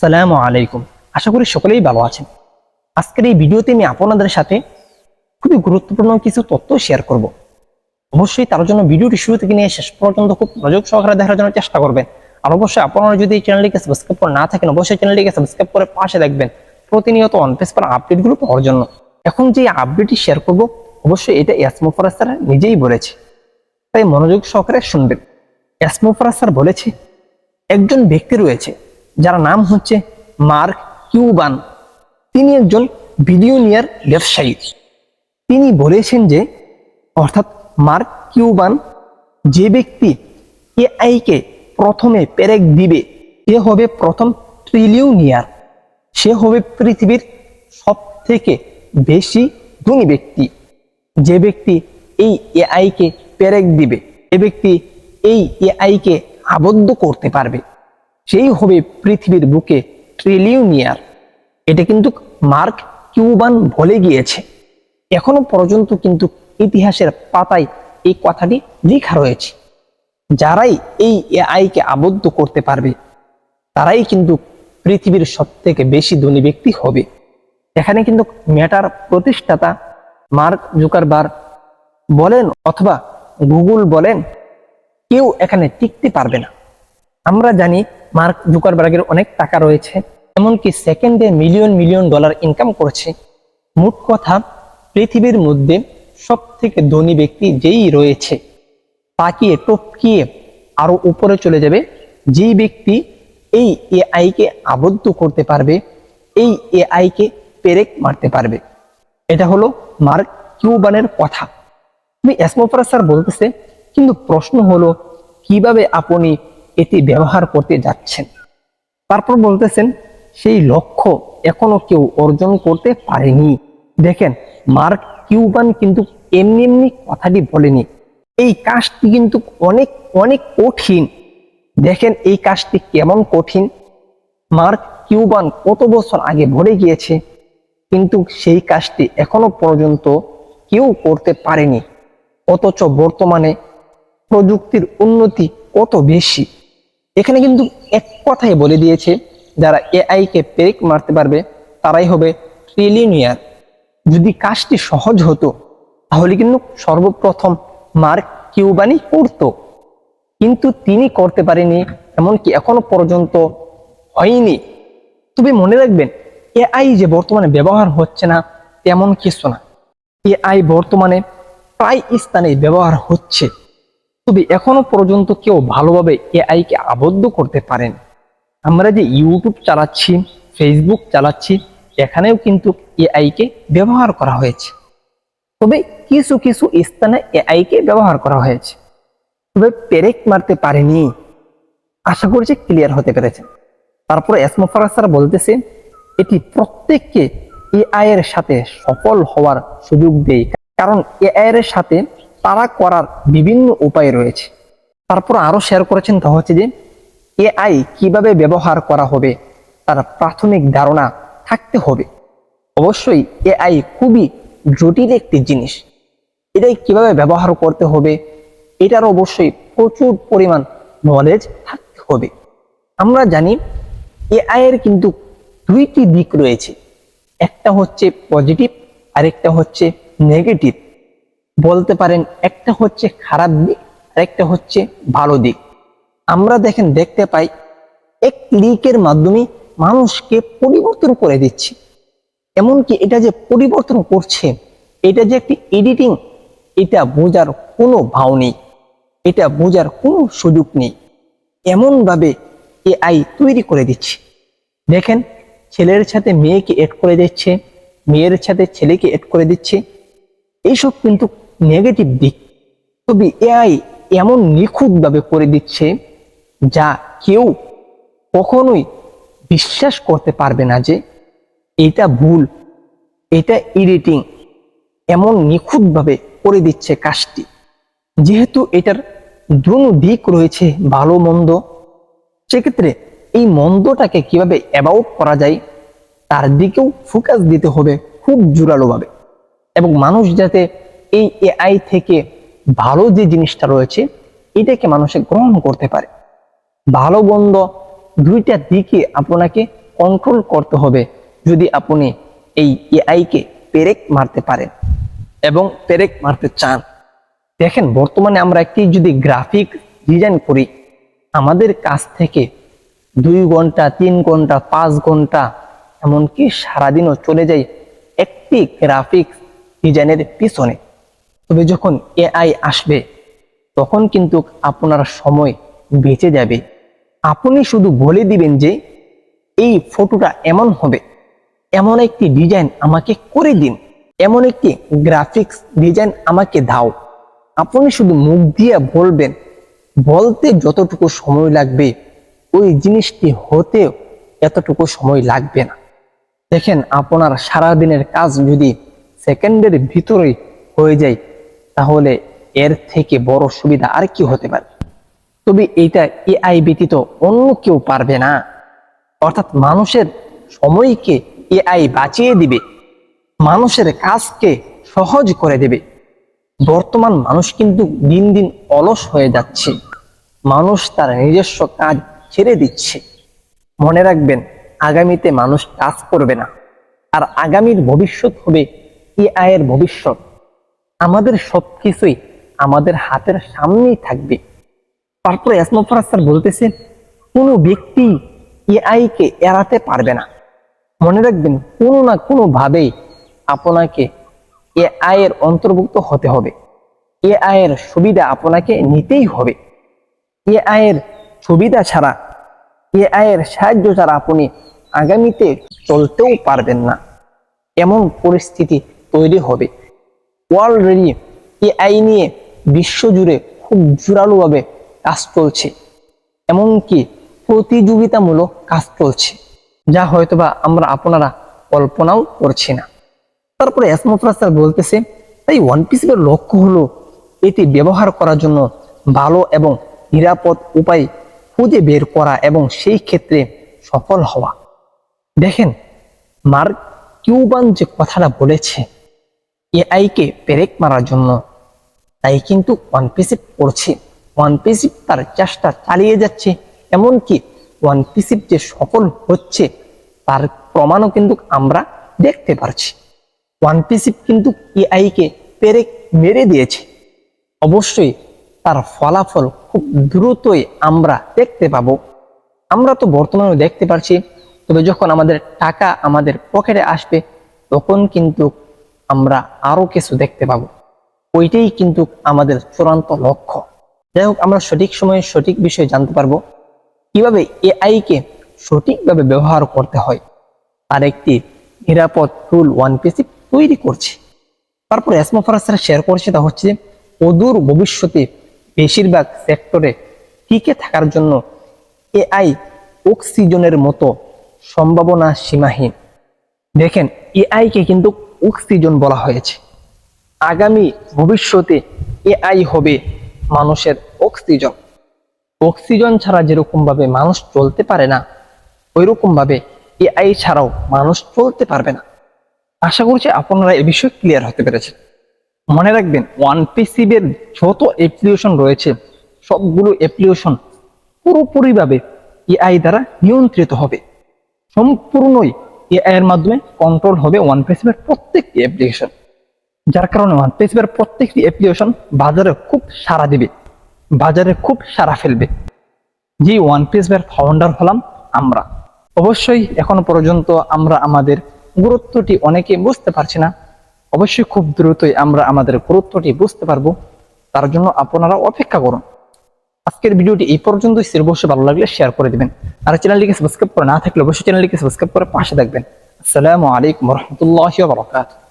আসসালামু আলাইকুম। আশা করি সকলেই ভালো আছেন। আজকের এই ভিডিওতে আমি আপনাদের সাথে খুবই গুরুত্বপূর্ণ কিছু তথ্য শেয়ার করব। অবশ্যই তার জন্য ভিডিওটি শুরু থেকে নিয়ে শেষ পর্যন্ত খুব মনোযোগ সহকারে দেখার জন্য চেষ্টা করবেন। আর অবশ্যই আপনারা যদি এই চ্যানেলটিকে সাবস্ক্রাইব করে না থাকেন, অবশ্যই চ্যানেলটিকে সাবস্ক্রাইব করে পাশে রাখবেন প্রতিনিয়ত অন পেজ পর আপডেটগুলো পাওয়ার জন্য। এখন যে আপডেটটি শেয়ার করব, অবশ্যই এটা ইয়াসমু ফারাজ স্যার নিজেই বলেছে, তাই মনোযোগ সহকারে শুনবেন। ইয়াসমু ফারাজ স্যার বলেছে, একজন ব্যক্তি রয়েছে যার নাম হচ্ছে মার্ক কিউবান। তিনি একজন বিলিয়নিয়ার ব্যবসায়ী। তিনি বলেছেন যে, অর্থাৎ মার্ক কিউবান, যে ব্যক্তি এআই কে প্রথমে পেরেক দিবে সে হবে প্রথম ট্রিলিয়নিয়ার, সে হবে পৃথিবীর সব থেকে বেশি ধনী ব্যক্তি। যে ব্যক্তি এই এআই কে পেরেক দিবে, যে ব্যক্তি এই এআই কে আবদ্ধ করতে পারবে, সেই হবে পৃথিবীর বুকে ট্রিলিয়নিয়ার। এটা কিন্তু মার্ক কিউবান বলে গিয়েছে। এখনো পর্যন্ত কিন্তু ইতিহাসের পাতায় এই কথাটি লেখা রয়েছে। যারাই এই এআই কে আবদ্ধ করতে পারবে তারাই কিন্তু পৃথিবীর সব থেকে বেশি ধনী ব্যক্তি হবে। এখানে কিন্তু মেটার প্রতিষ্ঠাতা মার্ক জুকারবার্গ বলেন অথবা গুগল বলেন, কেউ এখানে টিকতে পারবে না। আমরা জানি মার্ক জুকারবার্গের অনেক টাকা রয়েছে, এমনকি সেকেন্ডে মিলিয়ন মিলিয়ন ডলার ইনকাম করছে। মোট কথা, পৃথিবীর মধ্যে সব থেকে ধনী ব্যক্তি যেই রয়েছে তাকিয়ে টপকিয়ে আরো উপরে চলে যাবে যেই ব্যক্তি এই এআই কে আবদ্ধ করতে পারবে, এই এআই কে পেরেক মারতে পারবে। এটা হলো মার্ক কিউবানের কথা। ইয়াসমু ফারাজ স্যার বলতেছে, কিন্তু প্রশ্ন হলো কিভাবে আপনি এটি ব্যবহার করতে যাচ্ছেন। তারপর বলতেছেন, সেই লক্ষ্য এখনো কেউ অর্জন করতে পারেনি। দেখেন, মার্ক কিউবান কিন্তু এমনি এমনি কথাটি বলেনি। এই কাজটি কিন্তু অনেক অনেক কঠিন। দেখেন এই কাজটি কেমন কঠিন। মার্ক কিউবান কত বছর আগে বলে গিয়েছে, কিন্তু সেই কাজটি এখনো পর্যন্ত কেউ করতে পারেনি। অথচ বর্তমানে প্রযুক্তির উন্নতি কত বেশি। এখানে কিন্তু এক কথাই বলে দিয়েছে, যারা এআই কে পেরেক মারতে পারবে তারাই হবে ট্রিলিয়নিয়ার। যদি কাজটি সহজ হতো তাহলে কিন্তু সর্বপ্রথম মার্ক কিউবানই করত, কিন্তু তিনি করতে পারেনি, এমনকি এখনো পর্যন্ত হয়নি। তবে মনে রাখবেন, এআই যে বর্তমানে ব্যবহার হচ্ছে না তেমন কিছু না। এআই বর্তমানে প্রায় স্থানে ব্যবহার হচ্ছে, তবে এখনো পর্যন্ত কেউ ভালোভাবে এআই কে আবদ্ধ করতে পারেন। আমরা যে ইউটিউব চালাচ্ছি, ফেসবুক চালাচ্ছি, এখানেও কিন্তু এআই কে ব্যবহার করা হয়েছে। তবে কিছু কিছু স্থানে এআই কে ব্যবহার করা হয়েছে, তবে পেরেক মারতে পারেনি। আশা করছি ক্লিয়ার হতে পেরেছেন। তারপরে ইয়াসমু ফারাজ স্যার বলতেছে, এটি প্রত্যেককে এআই এর সাথে সফল হওয়ার সুযোগ দেয়, কারণ এআই এর সাথে তারা করার বিভিন্ন উপায় রয়েছে। তারপর আরো শেয়ার করেছেন, তা হচ্ছে যে এআই কিভাবে ব্যবহার করা হবে তার প্রাথমিক ধারণা থাকতে হবে। অবশ্যই এআই খুবই জটিল একটি জিনিস, এটাই কিভাবে ব্যবহার করতে হবে এটার অবশ্যই প্রচুর পরিমাণ নলেজ থাকতে হবে। আমরা জানি এআই এর কিন্তু দুইটি দিক রয়েছে, একটা হচ্ছে পজিটিভ আর একটা হচ্ছে নেগেটিভ। বলতে পারেন একটা হচ্ছে খারাপ দিক আর একটা হচ্ছে ভালো দিক। আমরা দেখতে পাই এক ক্লিকের মাধ্যমে মানুষকে পরিবর্তন করে দিচ্ছে। এমনকি এটা যে পরিবর্তন করছে, এটা যে একটি এডিটিং, এটা বোঝার কোনো ভাও নেই, এটা বোঝার কোনো সুযোগ নেই। এমন ভাবে এআই তৈরি করে দিচ্ছে। দেখেন, ছেলের সাথে মেয়েকে এড করে দিচ্ছে, মেয়ের সাথে ছেলেকে এড করে দিচ্ছে। এইসব কিন্তু নেগেটিভ দিক। তবে এআই এমন নিখুঁতভাবে করে দিচ্ছে যা কেউ কখনোই বিশ্বাস করতে পারবে না যে এটা ভুল, এটা এডিটিং। এমন নিখুঁতভাবে করে দিচ্ছে কাজটি। যেহেতু এটার দুটো দিক রয়েছে, ভালো মন্দ, সেক্ষেত্রে এই মন্দটাকে কিভাবে অ্যাবাউট করা যায় তার দিকেও ফোকাস দিতে হবে খুব জোরালোভাবে, এবং মানুষ যাতে এই এআই থেকে ভালো যে জিনিসটা রয়েছে এটাকে মানুষে গ্রহণ করতে পারে। ভালো মন্দ দুইটা দিকে আপনাকে কন্ট্রোল করতে হবে যদি আপনি এই এআই কে পেরেক মারতে পারেন এবং পেরেক মারতে চান। দেখেন, বর্তমানে আমরা একটি যদি গ্রাফিক ডিজাইন করি, আমাদের কাছ থেকে 2 ঘন্টা, 3 ঘন্টা, 5 ঘন্টা, এমনকি সারাদিনও চলে যায় একটি গ্রাফিক্স ডিজাইনের পিছনে। তবে যখন এআই আসবে তখন কিন্তু আপনার সময় বেঁচে যাবে। আপনি শুধু বলে দিবেন যে এই ফটোটা এমন হবে, এমন একটি ডিজাইন আমাকে করে দিন, এমন একটি গ্রাফিক্স ডিজাইন আমাকে দাও। আপনি শুধু মুখ দিয়ে বলবেন, বলতে যতটুকু সময় লাগবে ওই জিনিসটি হতে এতটুকু সময় লাগবে না। দেখেন, আপনার সারাদিনের কাজ যদি সেকেন্ডের ভিতরেই হয়ে যায় তাহলে এর থেকে বড় সুবিধা আর কি হতে পারে। তবে এটা এআই ব্যতীত অন্য কেউ পারবে না। অর্থাৎ মানুষের সময়কে এআই বাঁচিয়ে দিবে, মানুষের কাজকে সহজ করে দেবে। বর্তমান মানুষ কিন্তু দিন দিন অলস হয়ে যাচ্ছে, মানুষ তার নিজস্ব কাজ ছেড়ে দিচ্ছে। মনে রাখবেন, আগামীতে মানুষ কাজ করবে না, আর আগামীর ভবিষ্যৎ হবে এআই এর ভবিষ্যৎ। আমাদের সবকিছুই আমাদের হাতের সামনেই থাকবে। তারপরে এসমা ফরাজ স্যার বলতেছে, কোনো ব্যক্তি এআই কে এড়াতে পারবে না। মনে রাখবেন, কোনো না কোনো ভাবেই আপনাকে এআই এর অন্তর্ভুক্ত হতে হবে, এআই এর সুবিধা আপনাকে নিতেই হবে। এআই এর সুবিধা ছাড়া, এআই এর সাহায্য ছাড়া আপনি আগামীতে চলতেও পারবেন না, এমন পরিস্থিতি তৈরি হবে। অলরেডি এআই নিয়ে বিশ্বজুড়ে খুব জোরালোভাবে কাজ চলছে, এমনকি প্রতিযোগিতামূলক কাজ চলছে, যা হয়তোবা আমরা আপনারা কল্পনাও করছি না। তারপরে এসমা ফরাজ স্যার বলতেছে, তাই ওয়ানপিসের লক্ষ্য হলো এটি ব্যবহার করার জন্য ভালো এবং নিরাপদ উপায় খুঁজে বের করা এবং সেই ক্ষেত্রে সফল হওয়া। দেখেন, মার্ক কিউবান যে কথাটা বলেছে এআই কে পেরেক মারার জন্য, তাই কিন্তু ওয়ানপিসিপ করছে। ওয়ানপিসিপ তার চেষ্টা চালিয়ে যাচ্ছে, এমনকি ওয়ানপিসিপ যে সফল হচ্ছে তার প্রমাণও কিন্তু আমরা দেখতে পারছি। ওয়ানপিসিপ কিন্তু এআই কে পেরেক মেরে দিয়েছে। অবশ্যই তার ফলাফল খুব দ্রুতই আমরা দেখতে পাবো। আমরা তো বর্তমানে দেখতে পারছি, তবে যখন আমাদের টাকা আমাদের পকেটে আসবে তখন কিন্তু আমরা আরো কিছু দেখতে পাবো। ওইটাই কিন্তু আমাদের চূড়ান্ত লক্ষ্য। যাই হোক, আমরা সঠিক সময়ে সঠিক বিষয় জানতে পারবো, কিভাবে এআই কে সঠিকভাবে ব্যবহার করতে হয়। আর একটি নিরাপদ টুল ওয়ানপিসিপ তৈরি করছে। তারপর এসমা ফরাজ স্যার শেয়ার করছে, তা হচ্ছে অদূর ভবিষ্যতে বেশিরভাগ সেক্টরে টিকে থাকার জন্য এআই অক্সিজেনের মতো সম্ভাবনা সীমাহীন। দেখেন, এআই কে কিন্তু অক্সিজেন বলা হয়েছে। আগামী ভবিষ্যতে এআই হবে মানুষের অক্সিজেন। অক্সিজেন ছাড়া যেরকম ভাবে মানুষ চলতে পারে না, ওইরকম ভাবে এআই ছাড়াও মানুষ চলতে পারবে না। আশা করছি আপনারা এ বিষয়ে ক্লিয়ার হতে পেরেছেন। মনে রাখবেন, ওয়ানপিসিপের যত অ্যাপ্লিকেশন রয়েছে সবগুলো অ্যাপ্লিকেশন পুরোপুরিভাবে এআই দ্বারা নিয়ন্ত্রিত হবে। সম্পূর্ণই এআই এর মাধ্যমে কন্ট্রোল হবে ওয়ানপিসিপের প্রত্যেকটি অ্যাপ্লিকেশন, যার কারণে ওয়ানপিসিপের প্রত্যেকটি অ্যাপ্লিকেশন বাজারে খুব সাড়া দিবে, বাজারে খুব সাড়া ফেলবে। যে ওয়ানপিসের ফাউন্ডার হলাম আমরা। অবশ্যই এখনো পর্যন্ত আমরা আমাদের গুরুত্বটি অনেকে বুঝতে পারছি না, অবশ্যই খুব দ্রুতই আমরা আমাদের গুরুত্বটি বুঝতে পারবো। তার জন্য আপনারা অপেক্ষা করুন। আজকের ভিডিওটি এই পর্যন্তই ছিল। অবশ্যই ভালো লাগলে শেয়ার করে দিবেন, আর চ্যানেলটিকে সাবস্ক্রাইব করে না থাকলে অবশ্যই চ্যানেলটিকে সাবস্ক্রাইব করে পাশে থাকবেন। আসসালামু আলাইকুম ওয়া রাহমাতুল্লাহি ওয়া বারাকাতুহু।